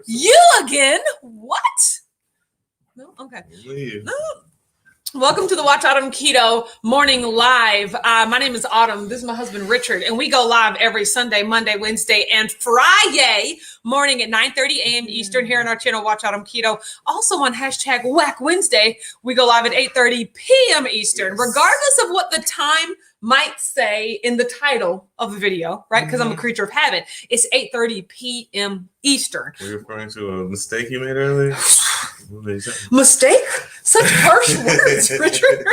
You again? What? No? Okay. No. Welcome to the Watch Autumn Keto Morning Live. My name is Autumn. This is my husband, Richard, and we go live every Sunday, Monday, Wednesday, and Friday morning at 9:30 a.m. Eastern here on our channel, Watch Autumn Keto. Also on hashtag Whack Wednesday, we go live at 8:30 p.m. Eastern, regardless of what the time might say in the title of the video, right? Because I'm a creature of habit. It's 8:30 p.m. Eastern. Were you referring to a mistake you made earlier? Mistake? Such harsh words, Richard.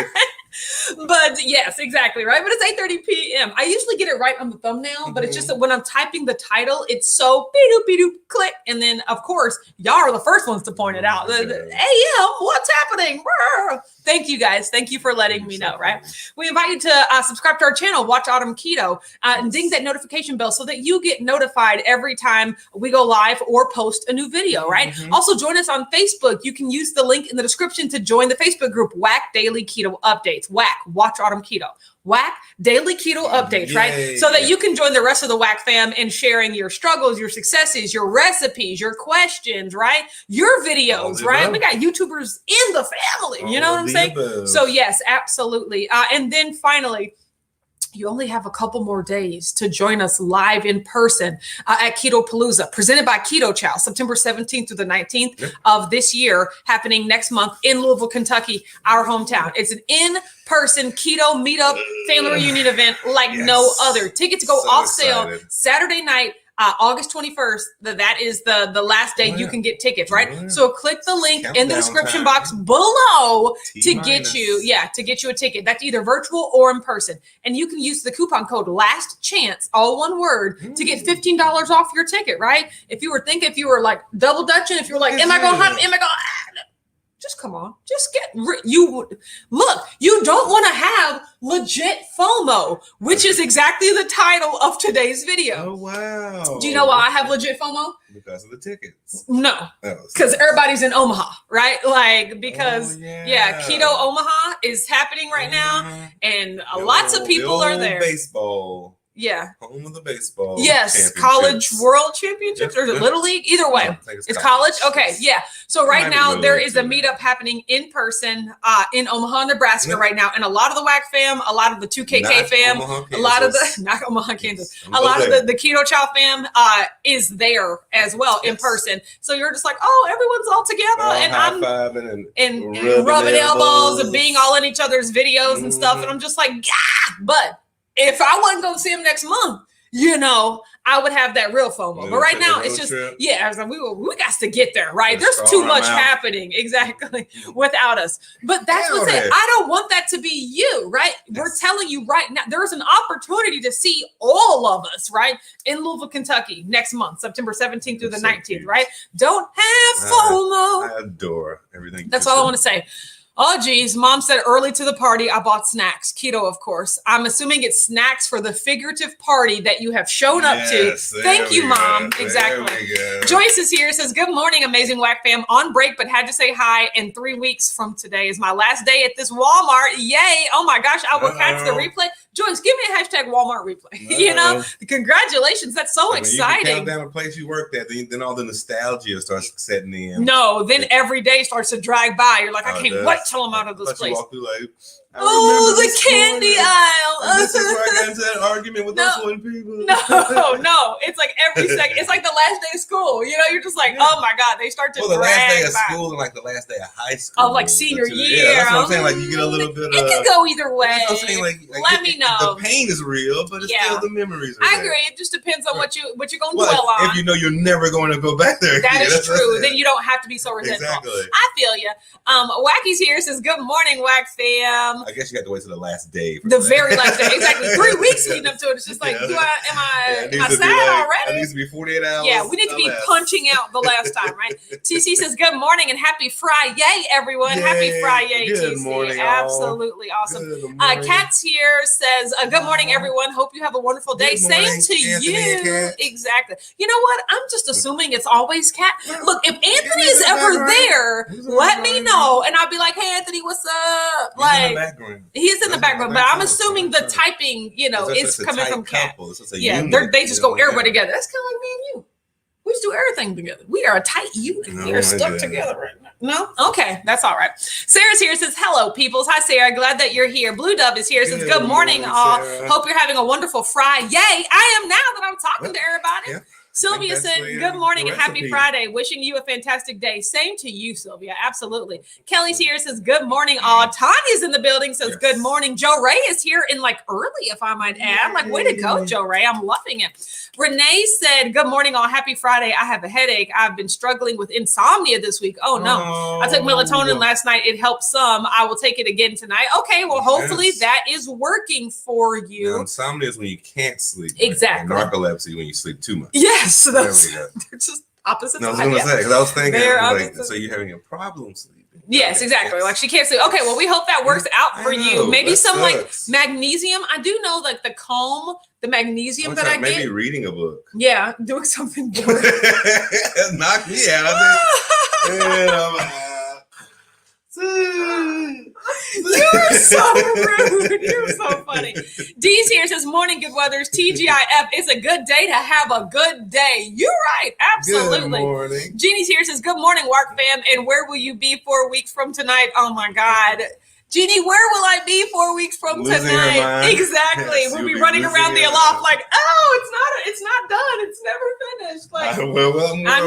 But yes, exactly, right? But it's 8:30 p.m. I usually get it right on the thumbnail, but it's just that when I'm typing the title, it's so be-doop, click. And then, of course, y'all are the first ones to point it out. AM, what's happening? Thank you, guys. Thank you for letting me know, right? We invite you to subscribe to our channel, Watch Autumn Keto, and ding that notification bell so that you get notified every time we go live or post a new video, right? Also, join us on Facebook. You can use the link in the description to join the Facebook group, Whack Daily Keto Updates. Whack, Watch Autumn Keto. Whack Daily Keto Updates, right? So that you can join the rest of the Whack fam in sharing your struggles, your successes, your recipes, your questions, right? Your videos, right? We got YouTubers in the family, you know what I'm saying? So yes, absolutely. And then finally, you only have a couple more days to join us live in person at Keto Palooza, presented by Keto Chow, September 17th through the 19th of this year, happening next month in Louisville, Kentucky, our hometown. It's an in-person keto meetup family reunion event like no other. Tickets go off sale Saturday night, August 21st. That is the last day you can get tickets, right? So click the link in the description box below to get you a ticket. That's either virtual or in person. And you can use the coupon code Last Chance, all one word, to get $15 off your ticket, right? If you were like double dutching, if you were like, am I going to hop? Am I going just come on, just look, you don't want to have legit FOMO, which is exactly the title of today's video. Oh, wow. Do you know why I have legit FOMO? Because of the tickets. No, because everybody's in Omaha, right? Like, because Keto Omaha is happening right now, and lots of people are there. Baseball. Yeah. Home of the baseball. Yes. College World Championships, or is it Little League? Either way. It's college. Okay. Yeah. So right now there is a meetup happening in person in Omaha, Nebraska right now. And a lot of the WAC fam, a lot of the 2KK fam, a lot of the, not Omaha, Kansas, a lot of the Keto Chow fam is there as well in person. So you're just like, oh, everyone's all together. And rubbing elbows and being all in each other's videos and stuff. And I'm just like, yeah, but if I wasn't going to see him next month, I would have that real FOMO. But right now, it's just, I was like, we got to get there, right? There's too much happening, exactly, without us. But that's what's it. I don't want that to be you, right? We're telling you right now, there's an opportunity to see all of us, right, in Louisville, Kentucky, next month, September 17th through the 19th, right? Don't have FOMO. I adore everything. That's all I want to say. Oh, geez. Mom said early to the party, I bought snacks. Keto, of course. I'm assuming it's snacks for the figurative party that you have shown up to. Thank you, Mom. Exactly. Joyce is here. Says, good morning, amazing WAC fam. On break, but had to say hi. And 3 weeks from today is my last day at this Walmart. Yay. Oh, my gosh. I will catch the replay. Joyce, give me a hashtag Walmart replay. Congratulations. That's so exciting. You count down a place you worked at, then all the nostalgia starts setting in. No, then every day starts to drag by. You're like, I can't wait till I'm out of this place. Walk through like, the candy aisle. This is where I got into that argument with those one people. No. It's like every second. It's like the last day of school. You're just like, oh my God. They start to drag the last day of by. School and like the last day of high school. Oh, like senior year. Yeah, that's what I'm saying. Like you get a little bit of. It can go either way. I'm saying, Let me know. The pain is real, but it's still the memories are I there. agree. It just depends on what you're going to dwell on. If you know you're never going to go back there. That is true. Then you don't have to be so resentful. Exactly. I feel you. Wacky's here says, good morning, Wack fam. I guess you have to wait till the last day. The very last day. Exactly. 3 weeks leading up to it. It's just like, am I sad already? It needs to be 48 hours. Yeah, we need to be punching out the last time, right? TC says, good morning and happy Friday, everyone. Yay. Happy Friday, Good TC. Morning, absolutely awesome. Kat's here says, good morning, everyone. Hope you have a wonderful day. Same to you. Exactly. You know what? I'm just assuming it's always Kat. Look, if Anthony is ever there, let me know. And I'll be like, hey, Anthony, what's up? He's in the background, but I'm assuming the typing, is coming from Kat. Yeah, they just go everybody together. That's kind of like me and you. We just do everything together. We are a tight unit. We are stuck together right now. No? Okay, that's all right. Sarah's here, says, hello, peoples. Hi, Sarah. Glad that you're here. Blue Dove is here, says, good morning, all. Hope you're having a wonderful Friday. Yay, I am now that I'm talking to everybody. Yeah. Sylvia said, good morning and happy Friday. Wishing you a fantastic day. Same to you, Sylvia. Absolutely. Kelly's here, says, good morning, all. Tanya's in the building, says, good morning. Joe Ray is here in like early, if I might add. Like, way to go, Joe Ray. I'm loving it. Renee said, good morning, all. Happy Friday. I have a headache. I've been struggling with insomnia this week. Oh, no. I took melatonin last night. It helped some. I will take it again tonight. Okay, well, hopefully that is working for you. Now, insomnia is when you can't sleep. Exactly. And narcolepsy when you sleep too much. Yes. So they're just opposites. No, I was going to say, because I was thinking, like, so you're having a problem sleeping. Yes, exactly. Yes. Like she can't sleep. Okay, well, we hope that works out for you. Maybe some sucks. Like magnesium. I do know like the calm, the magnesium that I get. Maybe reading a book. Yeah, doing something boring. Knock me out. You're so rude. You're so funny. Dee's here, says, morning, good weathers. TGIF, it's a good day to have a good day. You're right. Absolutely. Good morning. Jeannie's here, says, good morning, Wark fam. And where will you be 4 weeks from tonight? Oh my God. Jeannie, where will I be 4 weeks from tonight? Exactly. Yes, we'll be running around the aloft like, oh, it's not done. It's never finished. Like, I'm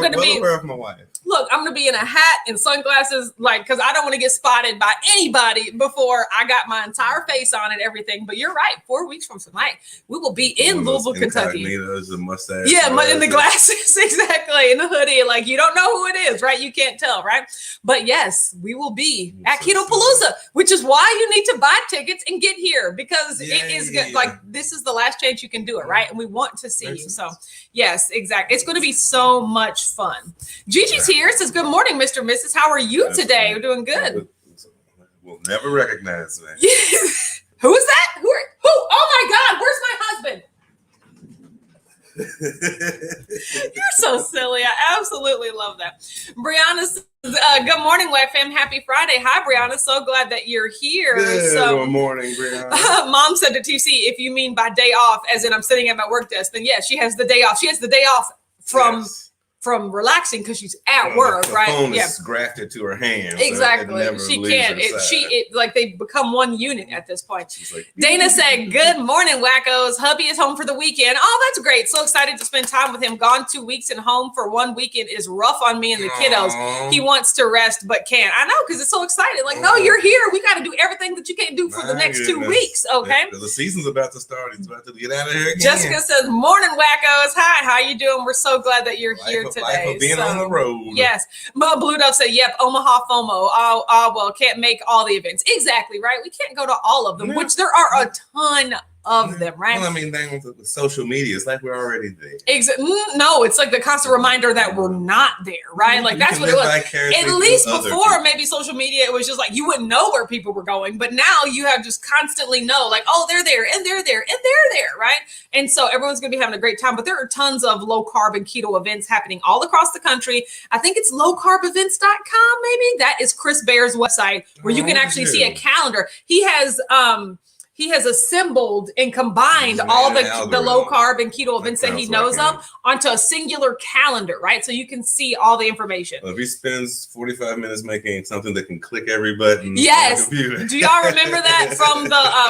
going to be with my wife. Look, I'm going to be in a hat and sunglasses, like, because I don't want to get spotted by anybody before I got my entire face on and everything. But you're right. 4 weeks from tonight, we will be in Louisville, Kentucky. The mustache. Yeah, in the glasses, exactly. In the hoodie. Like, you don't know who it is, right? You can't tell, right? But yes, we will be at Keto Palooza, which is why you need to buy tickets and get here, because it is good. Like, this is the last chance you can do it, right? And we want to see you. So yes, exactly. It's going to be so much fun. Gigi's here, says, good morning, Mr. and Mrs. How are you today? We're doing good. We'll never recognize me. Who is that? Who? Oh my God, where's my husband? You're so silly. I absolutely love that. Brianna says, good morning, White Fam. Happy Friday. Hi, Brianna. So glad that you're here. Good morning, Brianna. Mom said to TC, if you mean by day off, as in I'm sitting at my work desk, then yes, she has the day off. She has the day off from relaxing because she's at work, right? Phone is grafted to her hand. Exactly. So she can't. Like they become one unit at this point. Like, Dana said, good morning, wackos. Hubby is home for the weekend. Oh, that's great. So excited to spend time with him. Gone 2 weeks and home for 1 weekend is rough on me and the kiddos. He wants to rest but can't. I know, because it's so excited. Like, no, you're here. We got to do everything that you can't do for the next 2 weeks. Okay. The season's about to start. He's about to get out of here again. Jessica says, morning, wackos. Hi, how you doing? We're so glad that you're here today. Life of being on the road. Yes. Blue Dove said, yep, Omaha FOMO. Well, can't make all the events. Exactly, right? We can't go to all of them, which there are a ton of them, right? Well, I mean, with social media, it's like we're already there. No, it's like the constant reminder that we're not there, right? Like that's what it was. At least before, maybe social media, it was just like you wouldn't know where people were going, but now you have just constantly know, like, oh, they're there and they're there and they're there, right? And so everyone's gonna be having a great time. But there are tons of low carb and keto events happening all across the country. I think it's lowcarbevents.com, maybe. That is Chris Bear's website where you can actually see a calendar. He has assembled and combined all the low carb and keto events that he knows of onto a singular calendar, right? So you can see all the information. Well, if he spends 45 minutes making something that can click every button. Yes. Do y'all remember that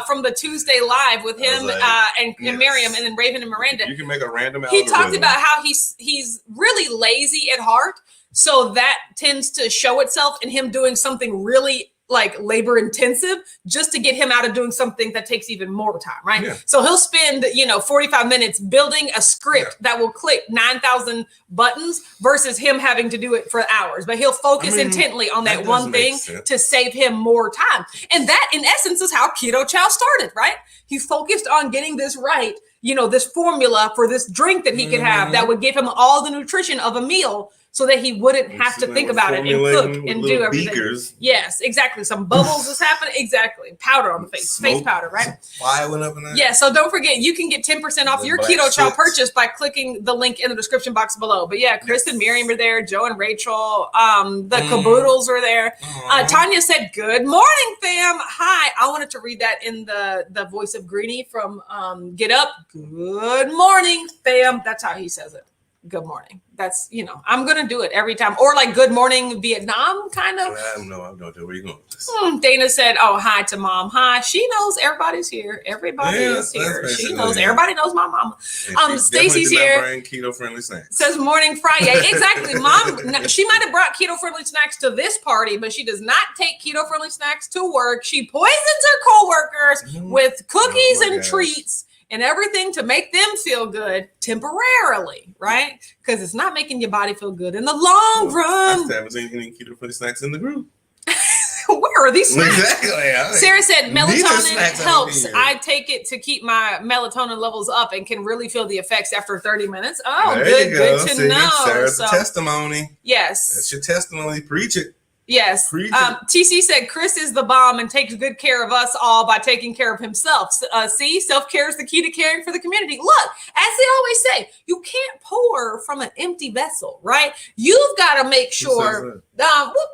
from the Tuesday live with him and Miriam and then Raven and Miranda? You can make a random algorithm. He talked about how he's really lazy at heart. So that tends to show itself in him doing something really like labor intensive just to get him out of doing something that takes even more time, right? Yeah. So he'll spend, 45 minutes building a script that will click 9,000 buttons versus him having to do it for hours. But he'll focus intently on that one thing to save him more time. And that, in essence, is how Keto Chow started, right? He focused on getting this right, this formula for this drink that he could have that would give him all the nutrition of a meal, so that he wouldn't have to think about it and cook and do everything. Beakers. Yes, exactly. Some bubbles is happening. Exactly. Powder on the face. Smoke. Face powder, right? Fire went up in that. Yeah, so don't forget, you can get 10% off your Keto Chow purchase by clicking the link in the description box below. But yeah, Chris and Miriam are there. Joe and Rachel. The Caboodles are there. Tanya said, good morning, fam. Hi. I wanted to read that in the voice of Greenie from Get Up. Good morning, fam. That's how he says it. good morning. That's, I'm going to do it every time. Or like good morning Vietnam kind of. I don't know where you going with this. Dana said, oh, hi to mom. Hi. She knows everybody's here. Everybody is here. She knows. Everybody knows my mama. Stacy's here. Keto friendly snacks. Says morning Friday. Exactly. Mom, she might have brought keto friendly snacks to this party, but she does not take keto friendly snacks to work. She poisons her coworkers with cookies and treats and everything to make them feel good temporarily, right? Because it's not making your body feel good in the long run. I haven't seen any keto friendly snacks in the group. Where are these snacks? Exactly. Sarah said melatonin helps. I take it to keep my melatonin levels up and can really feel the effects after 30 minutes. Oh, good to know. Sarah's testimony. Yes. That's your testimony. Preach it. Yes. TC said Chris is the bomb and takes good care of us all by taking care of himself. See, self-care is the key to caring for the community. Look, as they always say, you can't pour from an empty vessel, right? You've got to make sure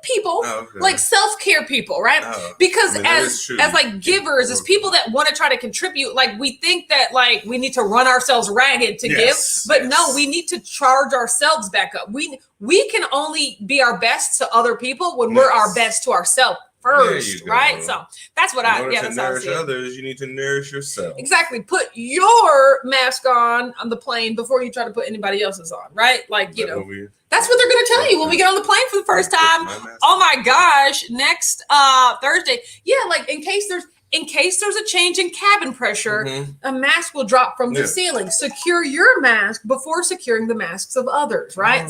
people like self-care people, right? Because as like givers, as people that want to try to contribute, like we think that like we need to run ourselves ragged to give, but no, we need to charge ourselves back up. We can only be our best to other people when we're our best to ourselves first, right? So that's what to nourish others, you need to nourish yourself. Exactly. Put your mask on the plane before you try to put anybody else's on, right? Like, that's what they're going to tell you when we get on the plane for the first time. Oh my gosh. Next Thursday. Yeah. Like in case there's a change in cabin pressure, a mask will drop from the ceiling. Secure your mask before securing the masks of others, right?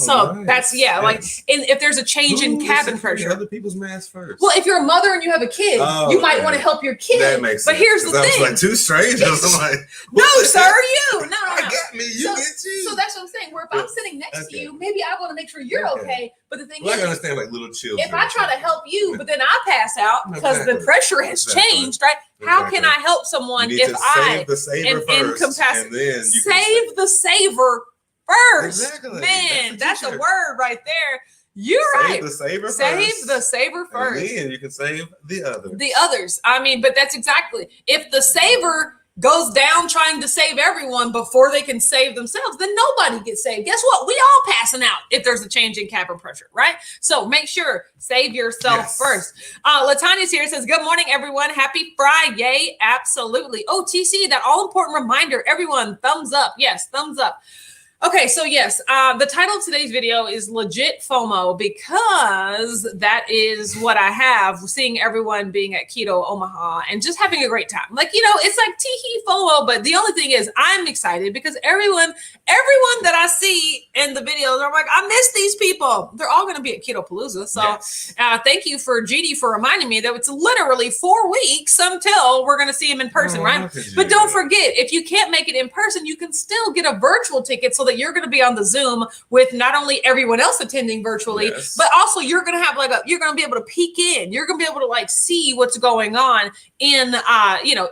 That's like if there's a change in cabin pressure. Other people's masks first. Well, if you're a mother and you have a kid, you might want to help your kid. That makes sense. But here's the thing. I was like two strangers. I'm like, no, sir, you. No. I got me. You get you. So that's what I'm saying. Where if I'm sitting next to you, maybe I want to make sure you're okay. But the thing is, I understand like little children. If I try to help you, but then I pass out because the pressure has changed, right? How can I help someone if I am incapacitated? Save the saver first. Exactly. Man, that's a word right there. You're right. Save the saver first. And then you can save the others. The others. I mean, but that's exactly. If the saver goes down trying to save everyone before they can save themselves, then nobody gets saved. Guess what? We all passing out if there's a change in cabin pressure, right? So make sure, save yourself first. Latania's here, says, good morning, everyone. Happy Friday. Absolutely. Oh, TC, that all important reminder, everyone, thumbs up. Yes, thumbs up. Okay, so yes, the title of today's video is Legit FOMO because that is what I have, seeing everyone being at Keto Omaha and just having a great time. Like, it's like tee-hee FOMO, but the only thing is I'm excited because everyone that I see in the videos, I'm like, I miss these people. They're all going to be at Keto Palooza. So thank you for GD for reminding me that it's literally 4 weeks until we're going to see him in person, right? But don't forget, if you can't make it in person, you can still get a virtual ticket so that you're going to be on the Zoom with not only everyone else attending virtually, but also you're going to have you're going to be able to peek in. You're going to be able to see what's going on in,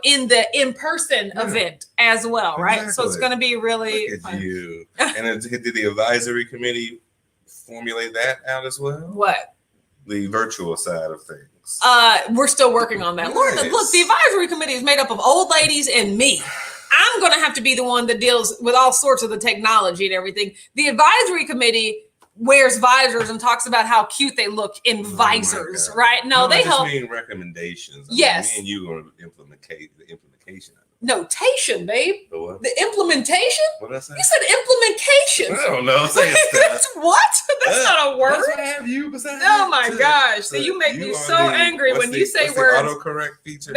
in the in-person event as well, right? Exactly. So it's going to be really fun. You. And did the advisory committee formulate that out as well? What? The virtual side of things. We're still working on that. Nice. Look, the advisory committee is made up of old ladies and me. I'm going to have to be the one that deals with all sorts of the technology and everything. The advisory committee wears visors and talks about how cute they look in visors, right? No, they help. Mean recommendations. Yes. Me and you are going to implement the implementation. Notation, babe. The what? The implementation? What did I say? You said implementation. I don't know. What? That's not a word. That's what I have you beside Oh my gosh. So you make me so angry when you say words. Autocorrect feature.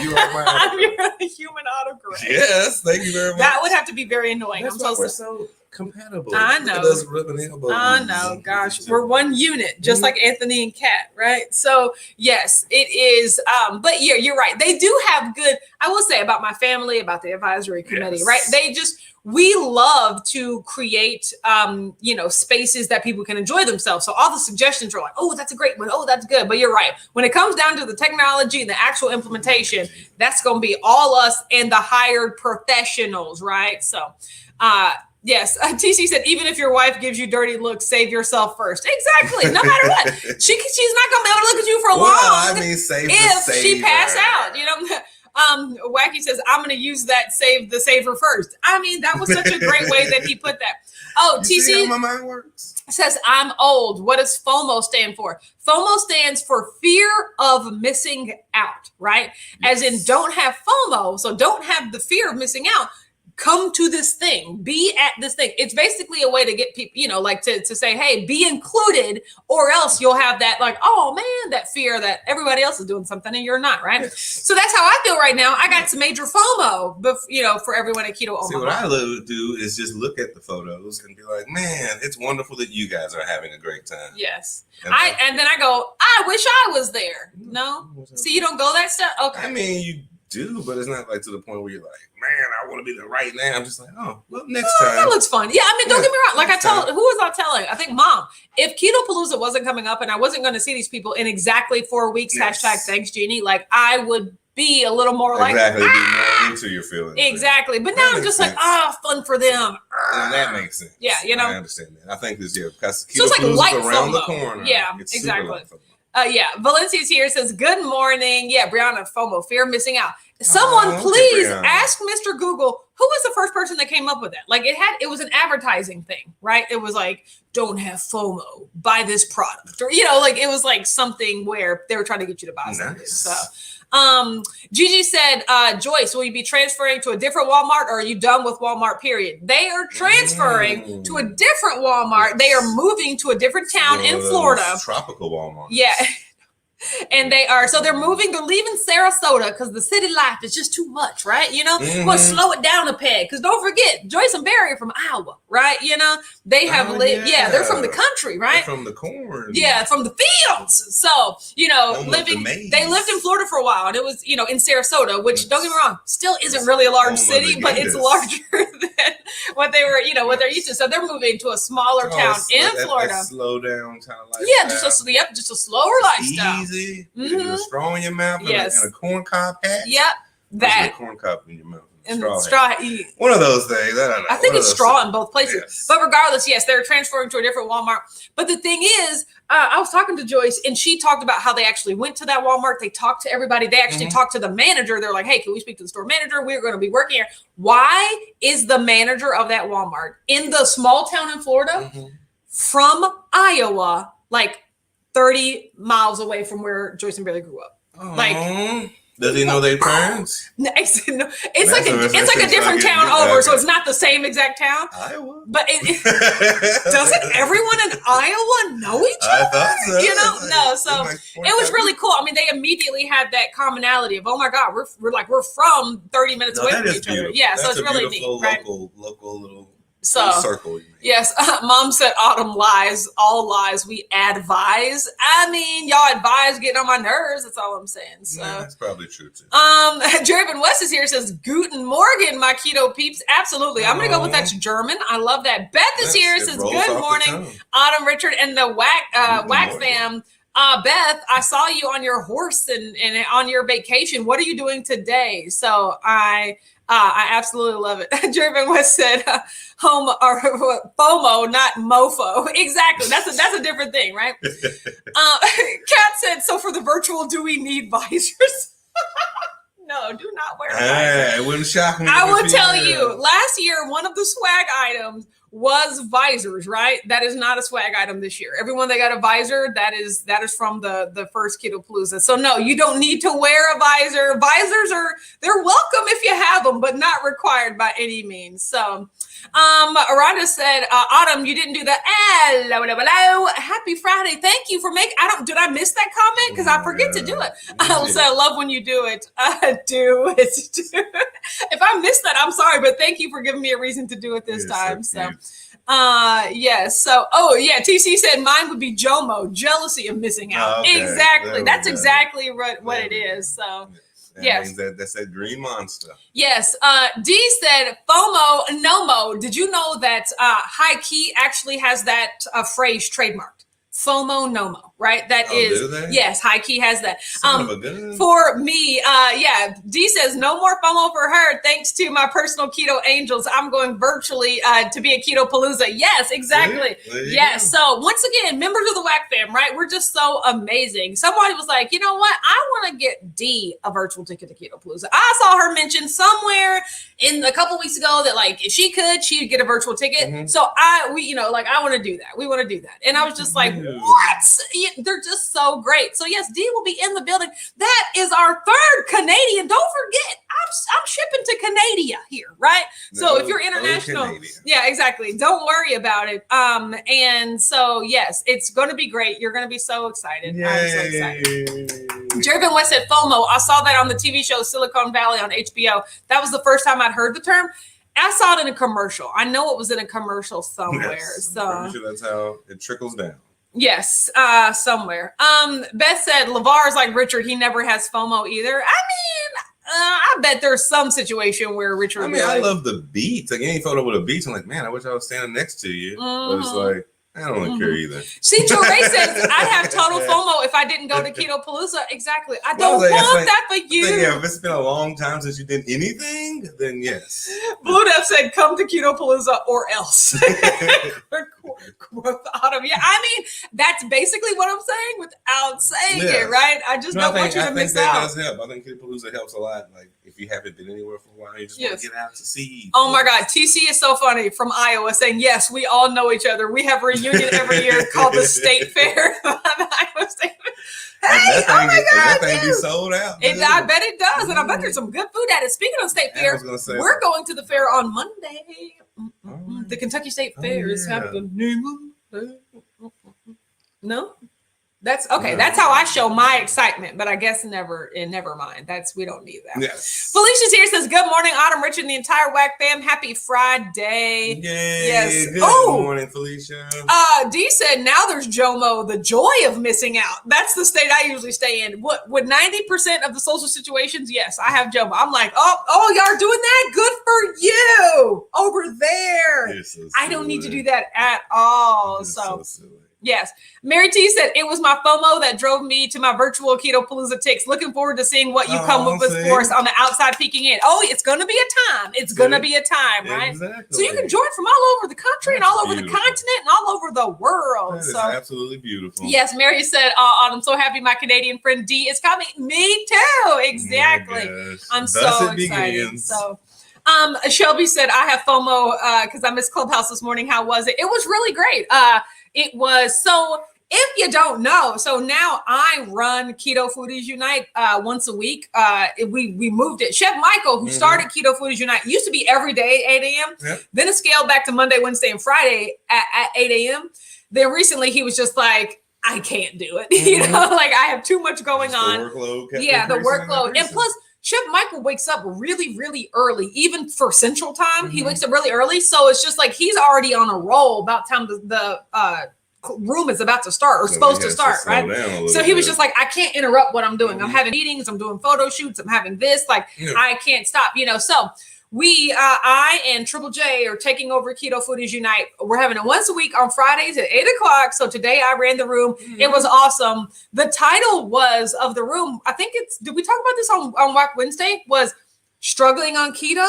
You are my autocorrect. I'm your human autocorrect. Yes, thank you very much. That would have to be very annoying. That's why we're so compatible. I know. I know. Gosh, we're one unit, just like Anthony and Kat, right? So yes, it is. But yeah, you're right. They do have good. I will say about my family, about the advisory committee, right? We love to create, spaces that people can enjoy themselves. So all the suggestions are like, oh, that's a great one. Oh, that's good. But you're right. When it comes down to the technology and the actual implementation, that's going to be all us and the hired professionals, right? So, yes, TC said, even if your wife gives you dirty looks, save yourself first. Exactly. No matter what. She's not going to be able to look at you for long save if she pass out. Wacky says, I'm going to use that save the saver first. I mean, that was such a great way that he put that. Oh, You see TC how my mind works? says, I'm old. What does FOMO stand for? FOMO stands for fear of missing out, right? As in don't have FOMO. So don't have the fear of missing out. Come to this thing, be at this thing. It's basically a way to get people, you know, like to say, hey, be included, or else you'll have that like, oh man, that fear that everybody else is doing something and you're not, right? So that's how I feel right now. I got some major FOMO, but you know, for everyone at Keto Omaha. See, what I do is just look at the photos and be like, man, it's wonderful that you guys are having a great time. Yes. And And then I go, I wish I was there. No? See, you don't go that step? Okay. I mean, you do, but it's not like to the point where you're like, man, I want to be there right now. I'm just like, oh, well, next time. That looks fun. Yeah, I mean, don't get me wrong. Like who was I telling? I think Mom. If Keto Palooza wasn't coming up and I wasn't going to see these people in exactly 4 weeks, #thanks Jeannie, like I would be a little more like, be more into your feelings. Exactly. But now I'm just like, fun for them. That makes sense. Yeah, you know. I understand that. I think this year, because So it's like light around FOMO. the corner. Yeah, It's exactly. super light FOMO. Yeah, Valencia's here, says, good morning. Yeah, Brianna, FOMO, fear of missing out. Someone please ask Mr. Google, who was the first person that came up with that? Like it was an advertising thing, right? It was like, don't have FOMO, buy this product. Or, you know, like it was like something where they were trying to get you to buy something. Nice. So Gigi said, Joyce, will you be transferring to a different Walmart or are you done with Walmart, period? They are transferring to a different Walmart. They are moving to a different town in Florida. Tropical Walmart. Yeah. And they're moving, they're leaving Sarasota because the city life is just too much, right? You know, we'll slow it down a peg. Because don't forget, Joyce and Barry are from Iowa, right? You know, they have lived, they're from the country, right? They're from the corn. Yeah, from the fields. So, you know, they lived in Florida for a while and it was, you know, in Sarasota, which don't get me wrong, still isn't really a large city, but it's larger than what they were, you know, what they're used to. So they're moving to a smaller town in Florida. Slow down kind of lifestyle. Yeah, just a slower lifestyle. Easy. A straw in your mouth and a corn cob hat. Yep, that. A corn cob in your mouth. And straw. One of those things. I think it's straw in both places. Yes. But regardless, yes, they're transferring to a different Walmart. But the thing is, I was talking to Joyce and she talked about how they actually went to that Walmart. They talked to everybody. They actually talked to the manager. They're like, hey, can we speak to the store manager? We're going to be working here. Why is the manager of that Walmart in the small town in Florida from Iowa, like 30 miles away from where Joyce and Barry grew up? Like, does he know their parents? It's like a different town over, so it's not the same exact town. Iowa, but doesn't everyone in Iowa know each other? I thought so. You know, no. So it was really cool. I mean, they immediately had that commonality of, oh my God, we're from 30 minutes away from each other. Yeah, so it's really neat, right? Local little. Circle. Yes, Mom said autumn lies, all lies. We advise. I mean, y'all advise getting on my nerves. That's all I'm saying. So that's probably true too. Jervin West is here. Says Guten Morgen, my keto peeps. Absolutely, I'm gonna go with that's German. I love that. Beth is here. Says good morning, Autumn, Richard, and the Whack fam. Beth, I saw you on your horse and on your vacation. What are you doing today? So I absolutely love it. Jervin West said, "Home or FOMO, not mofo." Exactly. That's a different thing, right? Kat said, "So for the virtual, do we need visors?" No, do not wear a visor. It wouldn't shock me. I will tell you, last year, one of the swag items was visors, right? That is not a swag item this year. Everyone that got a visor, that is from the first Keto Palooza. So no, you don't need to wear a visor. Visors they're welcome if you have them, but not required by any means. So Aranda said, Autumn, you didn't do the hello. Happy Friday. Thank you for making, did I miss that comment? Because I forget to do it. I love when you do it. Do it. If I missed that, I'm sorry, but thank you for giving me a reason to do it this time. So yes. So, TC said mine would be JOMO, jealousy of missing out. Okay. Exactly. That's exactly what it is. So yes. That's that green monster. Yes. D said FOMO, NOMO. Did you know that High Key actually has that phrase trademarked? FOMO NOMO, right? That is, yes, High Key has that. For me, D says no more FOMO for her. Thanks to my personal keto angels, I'm going virtually to be a Keto Palooza. Yes, exactly. Yes. So once again, members of the WAC fam, right? We're just so amazing. Somebody was like, you know what? I want to get D a virtual ticket to Keto Palooza. I saw her mention somewhere in a couple weeks ago that like if she could, she'd get a virtual ticket. So I want to do that. We want to do that. And I was just like, what? They're just so great. So yes, D will be in the building. That is our third Canadian. Don't forget, I'm shipping to Canada here, right? So if you're international, yeah, exactly. Don't worry about it. And so yes, it's going to be great. You're going to be so excited. Yay. I'm so excited. Jervin West said FOMO. I saw that on the TV show Silicon Valley on HBO. That was the first time I'd heard the term. I saw it in a commercial. I know it was in a commercial somewhere. Yes, so I'm pretty sure that's how it trickles down. Yes, somewhere. Beth said LeVar is like Richard. He never has FOMO either. I mean, I bet there's some situation where Richard. I love the beats. Like any photo with a beat, I'm like, man, I wish I was standing next to you. But it's like, I don't really care either. See, Joe Ray says I'd have total FOMO if I didn't go to Keto Palooza. Exactly. I don't want that for you. If it's been a long time since you did anything, then yes. Blue Dev said, come to Keto Palooza or else. Yeah, I mean, that's basically what I'm saying without saying it, right? I just don't want you to miss out. I think that does help. I think Keto Palooza helps a lot. Like, if you haven't been anywhere for a while, you just want to get out to see. Oh my God, TC is so funny from Iowa saying, yes, we all know each other. We have a reunion every year called the State Fair. Iowa State Fair. Hey, oh my God, that thing be sold out. I bet it does, and I bet there's some good food at it. Speaking of State Fair, we're going to the fair on Monday. The Kentucky State Fair is happening. No? That's okay. No. That's how I show my excitement, but I guess never mind. We don't need that. Yes. Felicia's here says, good morning, Autumn, Richard, and the entire WAC fam. Happy Friday. Yay. Yes. Good morning, Felicia. D said, now there's JOMO, the joy of missing out. That's the state I usually stay in. What, with 90% of the social situations? Yes, I have JOMO. I'm like, oh, y'all are doing that? Good for you over there. So I don't need to do that at all. So silly. Yes. Mary T said, it was my FOMO that drove me to my virtual Keto Palooza ticks. Looking forward to seeing what you come up with for us on the outside peeking in. Oh, it's going to be a time. It's going to be a time, right? Exactly. So you can join from all over the country and all over the continent and all over the world. That is absolutely beautiful. Yes. Mary said, I'm so happy my Canadian friend D is coming. Me too. Exactly. I'm so excited. So Shelby said, I have FOMO because I missed Clubhouse this morning. How was it? It was really great. It was so, if you don't know, so now I run Keto Foodies Unite once a week. We moved it. Chef Michael, who started Keto Foodies Unite, used to be every day, 8 a.m. Yep. Then it scaled back to Monday, Wednesday, and Friday at 8 a.m. Then recently he was just like, I can't do it. You know, like I have too much going on. The workload. The workload. And plus, Chef Michael wakes up really, really early, even for Central Time. He wakes up really early. So it's just like he's already on a roll about time the room is about to start or supposed to start, right? So he was just like, I can't interrupt what I'm doing. I'm having meetings, I'm doing photo shoots, I'm having this, like I can't stop, So I and Triple J are taking over Keto Foodies Unite. We're having it once a week on Fridays at 8:00. So today I ran the room. It was awesome. The title was of the room. I think did we talk about this on WAC Wednesday? Was struggling on keto? ?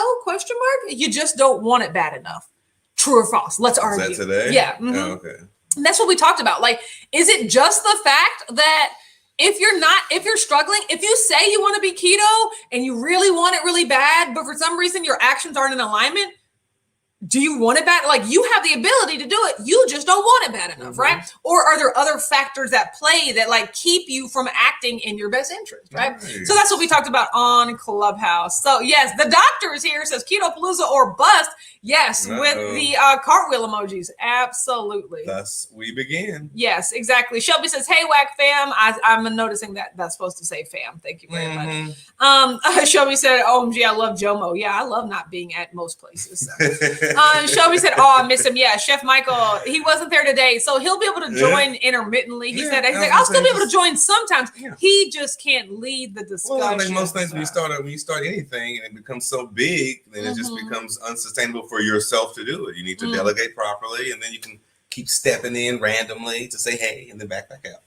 You just don't want it bad enough. True or false? Let's argue. Is that today? Yeah. Oh, okay. And that's what we talked about. Like, is it just the fact that if you're struggling, if you say you want to be keto and you really want it really bad, but for some reason your actions aren't in alignment, do you want it bad? Like you have the ability to do it. You just don't want it bad enough, right? Or are there other factors at play that like keep you from acting in your best interest, right? Nice. So that's what we talked about on Clubhouse. So yes, the doctor is here, says Keto Palooza or bust. Yes, with the cartwheel emojis. Absolutely. Thus we begin. Yes, exactly. Shelby says, hey, WAC fam. I'm noticing that that's supposed to say fam. Thank you very much. Shelby said, OMG, I love JOMO. Yeah, I love not being at most places. So. Shelby said, I miss him. Yeah, Chef Michael, he wasn't there today. So he'll be able to join intermittently. He's like, I'll still be able to join sometimes. Yeah. He just can't lead the discussion. Well, I think most things when you start anything and it becomes so big, then it just becomes unsustainable for yourself to do it. You need to delegate properly, and then you can keep stepping in randomly to say hey and then back out?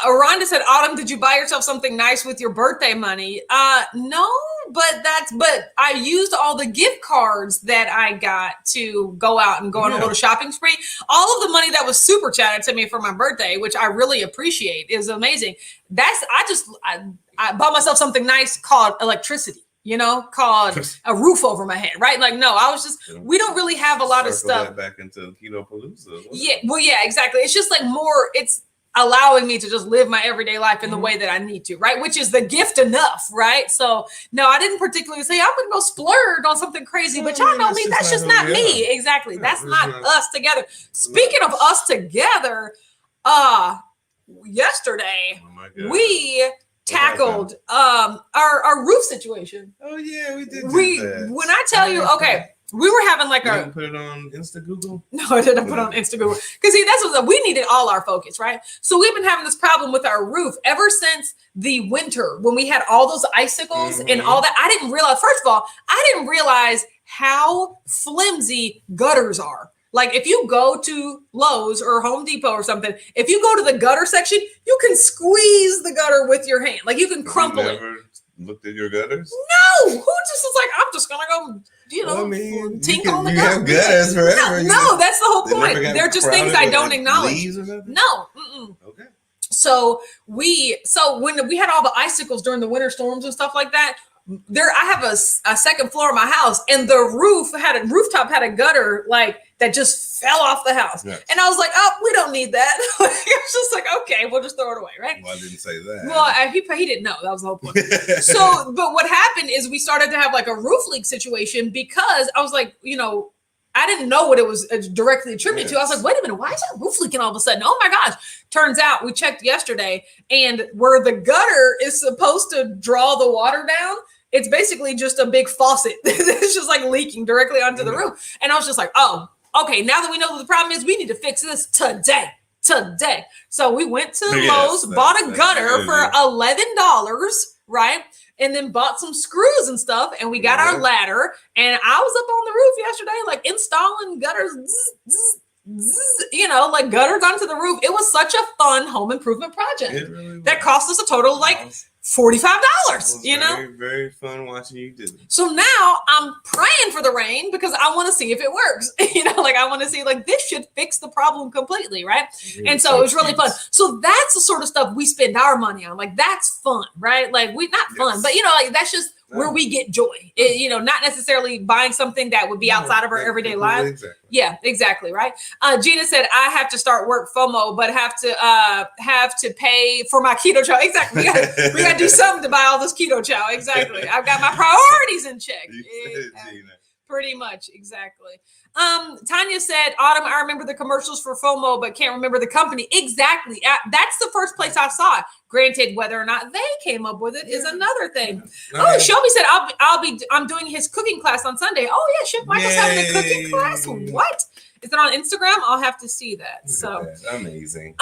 Rhonda said, Autumn, did you buy yourself something nice with your birthday money? No, but I used all the gift cards that I got to go out and go on a little shopping spree. All of the money that was super chatted to me for my birthday, which I really appreciate, is amazing. I bought myself something nice called electricity. Called a roof over my head, right? Like, no, I was just, we don't really have a lot of stuff. That back into Keto Palooza. Yeah, well, yeah, exactly. It's just like more, it's allowing me to just live my everyday life in the way that I need to, right? Which is the gift enough, right? So, no, I didn't particularly say, I'm going to go splurge on something crazy, but y'all know me, that's just not me. Exactly. That's not us together. Speaking of us together, yesterday, we tackled our roof situation. Oh yeah, we did. When I tell you, okay, we were having like you put it on Insta Google. No, I didn't put it on Insta Google because see, that's what we needed all our focus, right? So we've been having this problem with our roof ever since the winter when we had all those icicles and all that. I didn't realize. First of all, I didn't realize how flimsy gutters are. Like if you go to Lowe's or Home Depot or something, if you go to the gutter section, you can squeeze the gutter with your hand. Like you can crumple it. Looked at your gutters? No. Who just is like, I'm just going to go, tink on the gutter. You have gutters forever. No, that's the whole point. They're just things I don't acknowledge. No. Okay. So when we had all the icicles during the winter storms and stuff like that, I have a second floor of my house, and the rooftop had a gutter like that just fell off the house. Yes. And I was like, oh, we don't need that. I was just like, okay, we'll just throw it away, right? Well, I didn't say that. Well, he didn't know. That was the whole point. So, but what happened is we started to have like a roof leak situation because I was like, I didn't know what it was directly attributed to. I was like, wait a minute, why is that roof leaking all of a sudden? Oh my gosh. Turns out we checked yesterday, and where the gutter is supposed to draw the water down, it's basically just a big faucet. It's just like leaking directly onto the roof. And I was just like, oh, okay, now that we know what the problem is, we need to fix this today. So we went to Lowe's, bought a gutter for $11, right? And then bought some screws and stuff, and we got our ladder, and I was up on the roof yesterday, like installing gutters, like gutters onto the roof. It was such a fun home improvement project that cost us a total of like $45, Very, very fun watching you do it. So now I'm praying for the rain because I want to see if it works. I want to see like this should fix the problem completely, right? And so it was really fun. So that's the sort of stuff we spend our money on. Like that's fun, right? Like not fun, but that's just where we get joy. Not necessarily buying something that would be outside of our everyday lives. Exactly. Yeah, exactly, right? Gina said, I have to start work FOMO, but have to pay for my keto chow. Exactly. We got to do something to buy all this keto chow. Exactly. I've got my priorities in check. Pretty much. Exactly. Tanya said, Autumn, I remember the commercials for FOMO, but can't remember the company. Exactly. That's the first place I saw it. Granted, whether or not they came up with it is another thing. Oh, Shelby said, I'm doing his cooking class on Sunday. Oh yeah, Chef Michael's having a cooking class. What? Is it on Instagram? I'll have to see that. So amazing.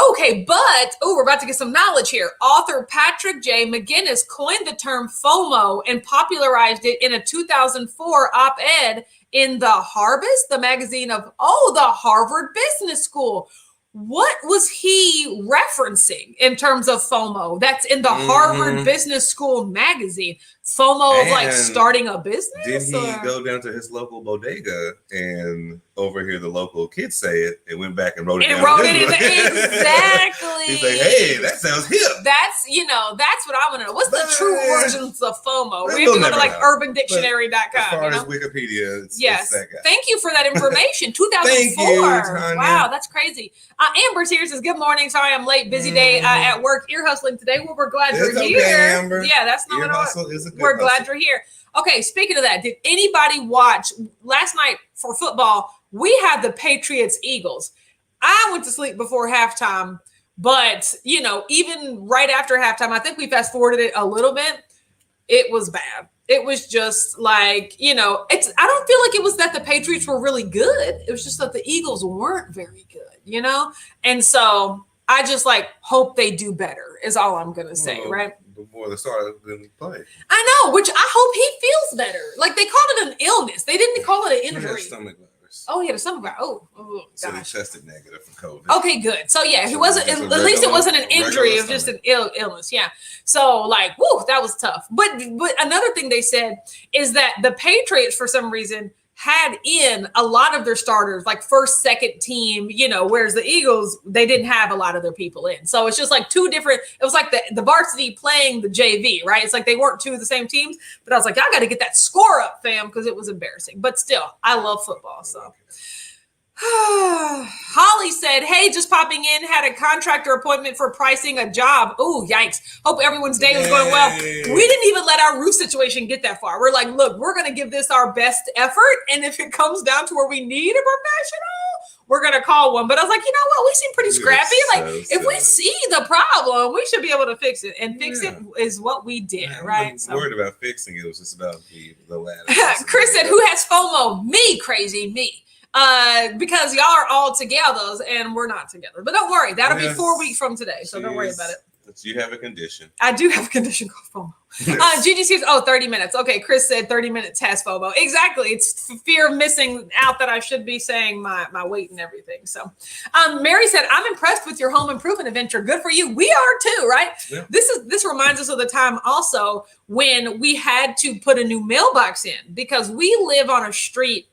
Okay, but we're about to get some knowledge here. Author Patrick J. McGinnis coined the term FOMO and popularized it in a 2004 op-ed in The Harvest, the magazine of the Harvard Business School. What was he referencing in terms of FOMO? That's in the Harvard Business School magazine. FOMO of like starting a business? Did he go down to his local bodega and overhear the local kids say it and went back and wrote it down? Exactly. He's like, hey, that sounds hip. That's what I want to know. What's the true origins of FOMO? We have to go to like urbandictionary.com. As far as Wikipedia, it's that guy. Thank you for that information. 2004. Wow, that's crazy. Amber's here, says, good morning. Sorry, I'm late. Busy day at work. Ear hustling today. Well, we're glad you're here. Amber. Yeah, that's not Ear what hustle is a good we're glad hustle. you're here. Okay, speaking of that, did anybody watch last night for football? We had the Patriots Eagles. I went to sleep before halftime, but even right after halftime, I think we fast forwarded it a little bit. It was bad. It was just like, I don't feel like it was that the Patriots were really good. It was just that the Eagles weren't very good, And so I just hope they do better is all I'm going to say, right? Before the start didn't play. I know, which I hope he feels better. Like they called it an illness. They didn't call it an injury. Stomach virus. virus. Oh, yeah, the summer virus. Oh, So they gosh. tested negative for COVID. Okay, good. So yeah, he So wasn't. it's a At least it wasn't an regular injury; it was just an illness. Yeah. So like, whoo, that was tough. But another thing they said is that the Patriots, for some reason, had in a lot of their starters, like first, second team, whereas the Eagles, they didn't have a lot of their people in. So it's just like two different, it was like the varsity playing the JV, right? It's like they weren't two of the same teams, but I was like, y'all got to get that score up, fam, because it was embarrassing. But still, I love football. So Holly said, hey, just popping in, had a contractor appointment for pricing a job. Oh, yikes. Hope everyone's day was going well. We didn't even let our roof situation get that far. We're like, look, we're going to give this our best effort. And if it comes down to where we need a professional, we're going to call one. But I was like, you know what? We seem pretty scrappy. If we see the problem, we should be able to fix it. And fix it is what we did, right? I wasn't worried about fixing it. It was just about the ladder. Chris said, who has FOMO? Me, crazy, me. Because y'all are all together and we're not together. But don't worry, that'll be 4 weeks from today. So don't worry about it. But you have a condition. I do have a condition called FOMO. Gigi says, 30 minutes. Okay, Chris said 30 minutes has FOMO. Exactly. It's fear of missing out that I should be saying my weight and everything. So Mary said, I'm impressed with your home improvement adventure. Good for you. We are too, right? Yeah. This reminds us of the time also when we had to put a new mailbox in because we live on a street,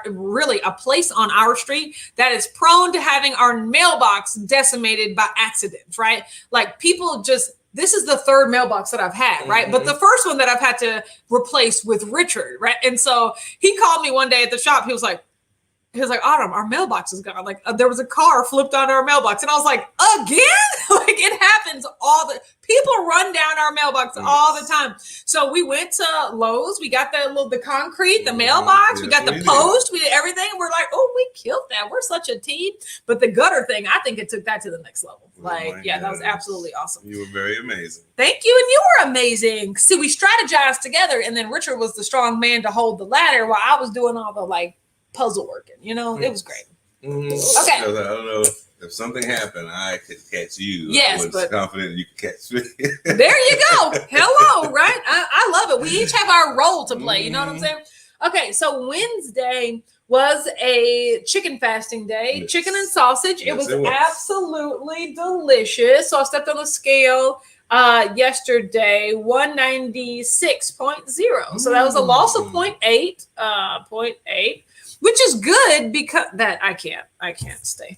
really a place on our street that is prone to having our mailbox decimated by accidents, right? Like people this is the third mailbox that I've had, right? Mm-hmm. But the first one that I've had to replace with Richard, right? And so he called me one day at the shop. He was like, Autumn, our mailbox is gone. Like there was a car flipped on our mailbox. And I was like, again? Like it happens people run down our mailbox all the time. So we went to Lowe's. We got the concrete, the mailbox. We got the post. We did everything. We're like, oh, we killed that. We're such a team. But the gutter thing, I think it took that to the next level. That was absolutely awesome. You were very amazing. Thank you. And you were amazing. See, we strategized together. And then Richard was the strong man to hold the ladder while I was doing all the puzzle working. It was great. Mm-hmm. Okay. I don't know if something happened, I could catch you. Yes, I was confident you could catch me. There you go. Hello, right? I love it. We each have our role to play. You know what I'm saying? Okay, so Wednesday was a chicken fasting day, yes. Chicken and sausage. Yes, it was absolutely delicious. So I stepped on the scale yesterday, 196.0. So that was a loss of 0.8, which is good because I can't stay.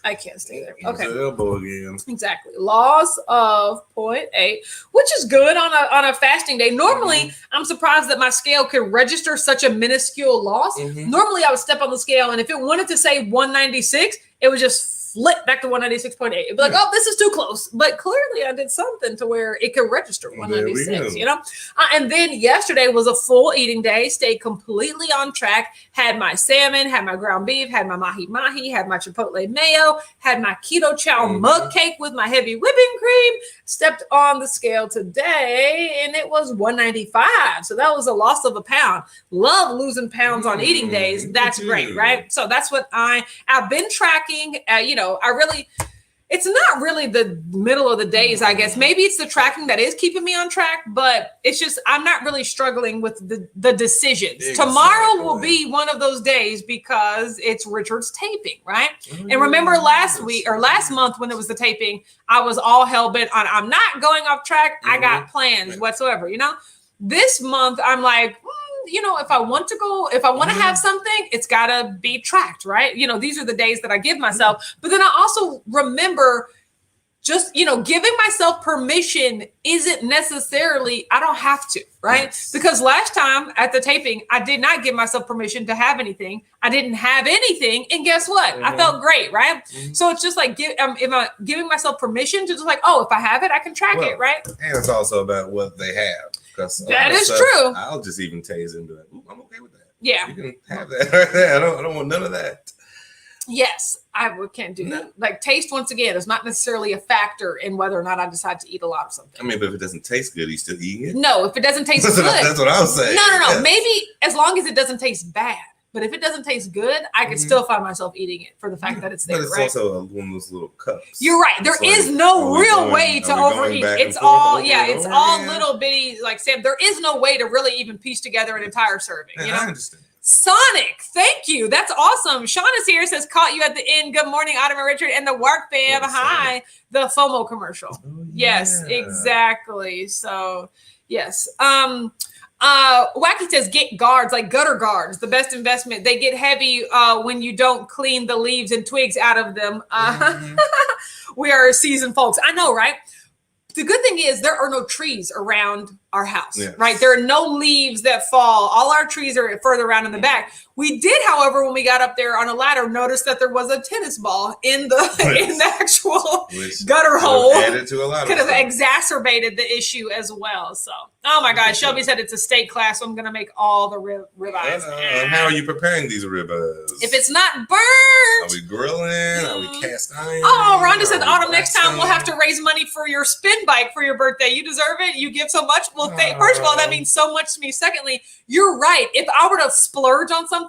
I can't stay there. Okay. Elbow again. Exactly. Loss of 0.8, which is good on a fasting day. Normally, I'm surprised that my scale can register such a minuscule loss. Mm-hmm. Normally, I would step on the scale, and if it wanted to say 196, it would just flip back to 196.8. It'd be like, oh, this is too close. But clearly I did something to where it could register 196, And then yesterday was a full eating day, stayed completely on track, had my salmon, had my ground beef, had my mahi-mahi, had my chipotle mayo, had my keto chow mug cake with my heavy whipping cream, stepped on the scale today, and it was 195. So that was a loss of a pound. Love losing pounds on eating days. That's great, right? So that's what I've been tracking, it's not really the middle of the days, I guess. Maybe it's the tracking that is keeping me on track, but it's just, I'm not really struggling with the decisions. Exactly. Tomorrow will be one of those days because it's Richard's taping, right? And remember last month when it was the taping, I was all hell bent on, I'm not going off track. I got plans whatsoever, This month, I'm like, if I want to have something, it's got to be tracked, right? These are the days that I give myself. But then I also remember just, giving myself permission isn't necessarily, I don't have to, right? Yes. Because last time at the taping, I did not give myself permission to have anything. I didn't have anything. And guess what? Mm-hmm. I felt great, right? Mm-hmm. So it's just like, am I giving myself permission to just like, if I have it, I can track it, right? And it's also about what they have. That is true. I'll just even taste into it. I'm okay with that. Yeah. You can have that right there. I don't want none of that. Yes, I can't do that. Like taste, once again, is not necessarily a factor in whether or not I decide to eat a lot of something. I mean, but if it doesn't taste good, you still eating it? No, if it doesn't taste good. That's what I'm saying. No. Yes. Maybe as long as it doesn't taste bad. But if it doesn't taste good, I could still find myself eating it for the fact that it's there. But it's also one of those little cups. You're right. There is no real way to overeat. It's all little bitty, like Sam. There is no way to really even piece together an entire serving. I understand. Sonic, thank you. That's awesome. Sean is here, says, caught you at the end. Good morning, Autumn and Richard and the work fam. Hi. The FOMO commercial. Oh, yeah. Yes, exactly. So, yes. Wacky says, get guards, like gutter guards, the best investment. They get heavy when you don't clean the leaves and twigs out of them. We are seasoned folks. I know, right? The good thing is there are no trees around our house, right? There are no leaves that fall. All our trees are further around in the back. We did, however, when we got up there on a ladder, notice that there was a tennis ball in the actual gutter hole. Added to a lot could have exacerbated the issue as well. So, oh my God, Shelby said it's a steak class, so I'm going to make all the ribeyes. How are you preparing these ribeyes? If it's not burnt. Are we grilling? Are we cast iron? Oh, Rhonda says, Autumn, next time we'll have to raise money for your spin bike for your birthday. You deserve it. You give so much. Well, first of all, that means so much to me. Secondly, you're right. If I were to splurge on something,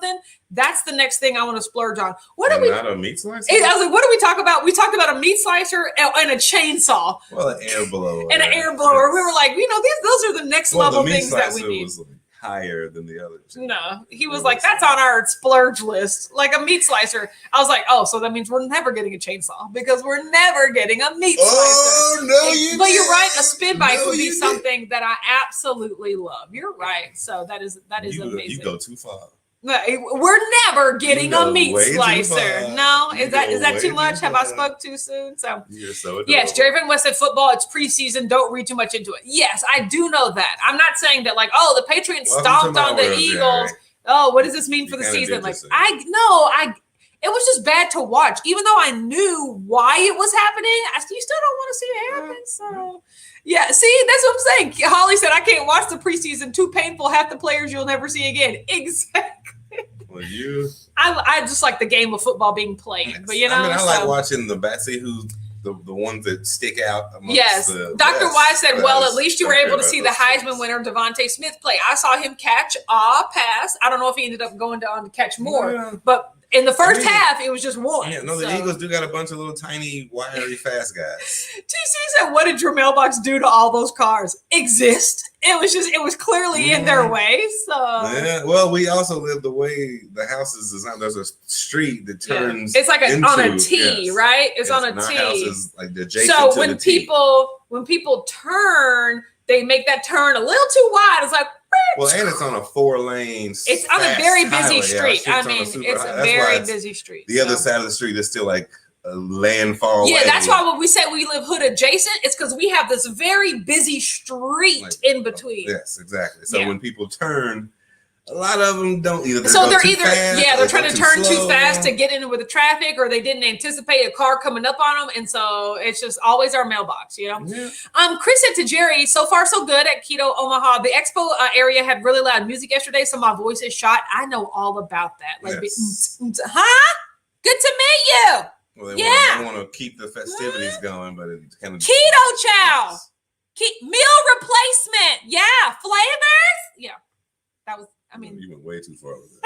that's the next thing I want to splurge on. What are we? Not a meat slicer? I was like, what do we talk about? We talked about a meat slicer and a chainsaw. Well, an air blower. And an air blower. We were like, those are the next level things that we need. Was higher than the others. No, he was like, that's on our splurge list, like a meat slicer. I was like, oh, so that means we're never getting a chainsaw because we're never getting a meat slicer. Oh, no, But you're right, a spin bike would be something that I absolutely love. You're right. So that is amazing. You go too far. We're never getting a meat slicer. No, is that too much? Have I spoke too soon? So you're so adorable. Yes, Jerry Van West said football, it's preseason. Don't read too much into it. Yes, I do know that. I'm not saying that like, oh, the Patriots stomped on the Eagles. Jerry. Oh, what does this mean for the season? Like it was just bad to watch. Even though I knew why it was happening, you still don't want to see it happen. So yeah, see, that's what I'm saying. Holly said, I can't watch the preseason. Too painful. Half the players you'll never see again. Exactly. Well, I just like the game of football being played. But I like watching the Batsy who's the ones that stick out. Yes. Dr. Wise said, well, at least you were able to see the Heisman winner, Devontae Smith, play. I saw him catch a pass. I don't know if he ended up going on to catch more, but in the first half, it was just one. Yeah, no, the Eagles do got a bunch of little tiny, wiry, fast guys. TC said, what did your mailbox do to all those cars? Exist. It was clearly in their way. So well, we also live the way the house is designed. There's a street that turns. It's like on a T, right? It's on a T. Our house is like adjacent so to when people turn, they make that turn a little too wide. It's like. Well, and it's on a 4-lane. It's on a very busy street. It's a very busy street. The other side of the street is still like a land far away. Yeah, that's why when we say we live hood adjacent, it's because we have this very busy street in between. Yes, exactly. So when people turn, a lot of them don't either. So they're they're trying to turn too fast to get into with the traffic, or they didn't anticipate a car coming up on them, and so it's just always our mailbox, Yeah. Chris said to Jerry, so far so good at Keto Omaha. The expo area had really loud music yesterday, so my voice is shot. I know all about that. Like, good to meet you. Well, they want to keep the festivities going, but it's kind of keto chow, meal replacement. Yeah, flavors. Yeah, that was. You went way too far with it.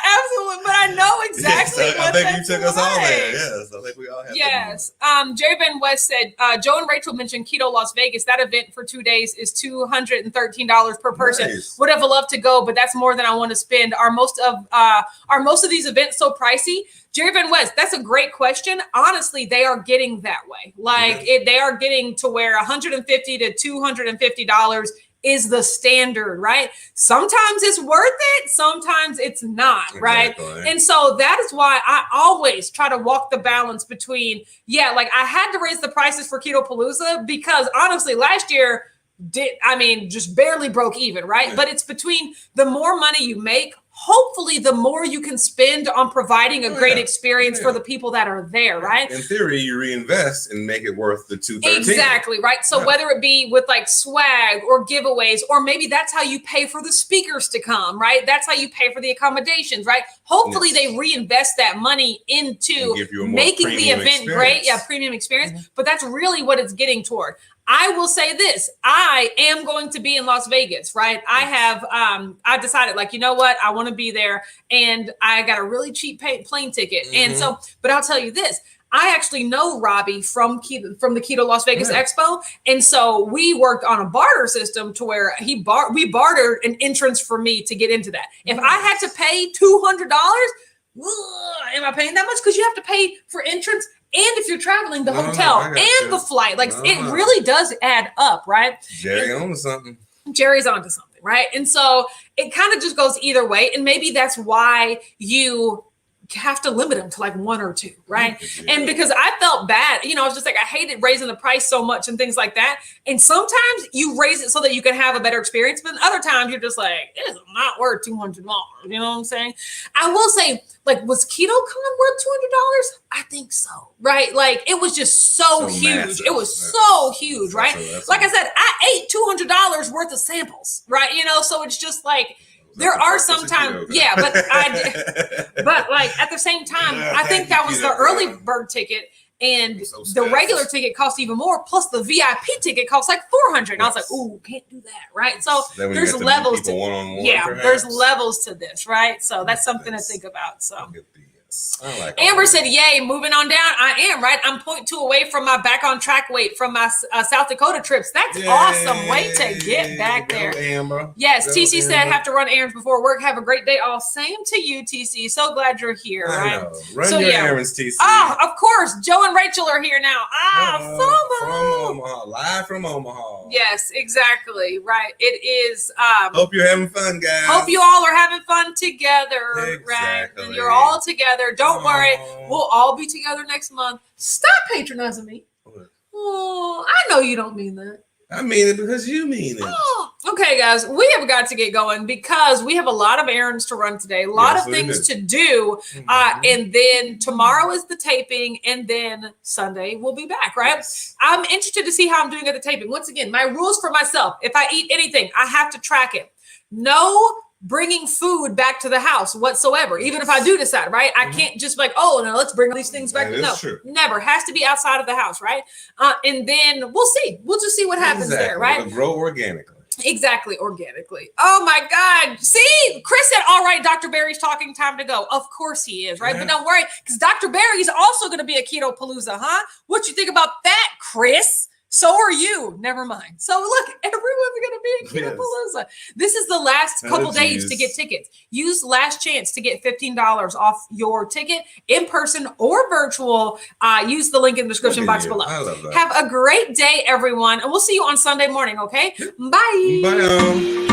Absolutely, but I know exactly. Yes, I think you took us all there. Yes, I think we all have. Yes. Jerry Van West said, Joe and Rachel mentioned Keto Las Vegas. That event for 2 days is $213 per person. Nice. Would have loved to go, but that's more than I want to spend. Are most of these events so pricey? Jerry Van West, that's a great question. Honestly, they are getting that way. They are getting to where $150 to $250 is the standard, right? Sometimes it's worth it. Sometimes it's not, right? And so that is why I always try to walk the balance between, I had to raise the prices for Keto Palooza because honestly, last year just barely broke even, right? Yeah. But it's between the more money you make, hopefully the more you can spend on providing a great experience for the people that are there, right? In theory, you reinvest and make it worth the $213. Exactly, right? So whether it be with like swag or giveaways, or maybe that's how you pay for the speakers to come, right? That's how you pay for the accommodations, right? Hopefully they reinvest that money into making the event great. Yeah, premium experience. But that's really what it's getting toward. I will say this, I am going to be in Las Vegas, right? I have, I've decided like, you know what? I want to be there and I got a really cheap plane ticket. And so, but I'll tell you this, I actually know Robbie from the Keto Las Vegas Expo. And so we worked on a barter system to where we bartered an entrance for me to get into that. If I had to pay $200, am I paying that much? Because you have to pay for entrance. And if you're traveling, the hotel and the flight, like it really does add up, right? Jerry's onto something, right? And so it kind of just goes either way. And maybe that's why you have to limit them to like one or two, right? And because I felt bad, I was just like, I hated raising the price so much and things like that. And sometimes you raise it so that you can have a better experience, but other times you're just like, it is not worth $200. You know what I'm saying? I will say, like, was KetoCon worth $200? I think so, right? Like, it was just so huge. Massive. It was so huge, right? Like I said, I ate $200 worth of samples, right? So it's just like, there are sometimes, but like at the same time, I think that was the early bird ticket, and the regular ticket cost even more. Plus the VIP ticket costs like $400. And I was like, ooh, can't do that, right? So there's levels to there's levels to this, right? So that's something to think about. So. Amber said, yay, moving on down. I am, right? I'm 0.2 away from my back on track weight from my South Dakota trips. That's awesome. Way to get back there. Amber. Yes, TC said, have to run errands before work. Have a great day. All same to you, TC. So glad you're here, right? Run your errands, TC. Oh, of course. Joe and Rachel are here now. FOMO. From Omaha. Live from Omaha. Yes, exactly. Right. It is. Hope you're having fun, guys. Hope you all are having fun together, right? And you're all together. Don't worry. We'll all be together next month. Stop patronizing me. Oh, I know you don't mean that. I mean it because you mean it. Oh, okay, guys. We have got to get going because we have a lot of errands to run today. A lot of things to do. And then tomorrow is the taping. And then Sunday we'll be back, right? Yes. I'm interested to see how I'm doing at the taping. Once again, my rules for myself. If I eat anything, I have to track it. No bringing food back to the house whatsoever, even if I do decide, right? I can't just like, oh, no, let's bring these things back. No, never. Has to be outside of the house, right? And then we'll see. We'll just see what happens there, right? It'll grow organically. Exactly, organically. Oh my God. See, Chris said, all right, Dr. Barry's talking, time to go. Of course he is, right? But don't worry, because Dr. Barry's also going to be a Keto Palooza, huh? What you think about that, Chris? So are you. Never mind. So look, everyone's going to be at Keto Palooza. This is the last couple days to get tickets. Use last chance to get $15 off your ticket, in person or virtual. Use the link in the description box below. I love that. Have a great day, everyone. And we'll see you on Sunday morning, okay? Bye. Bye.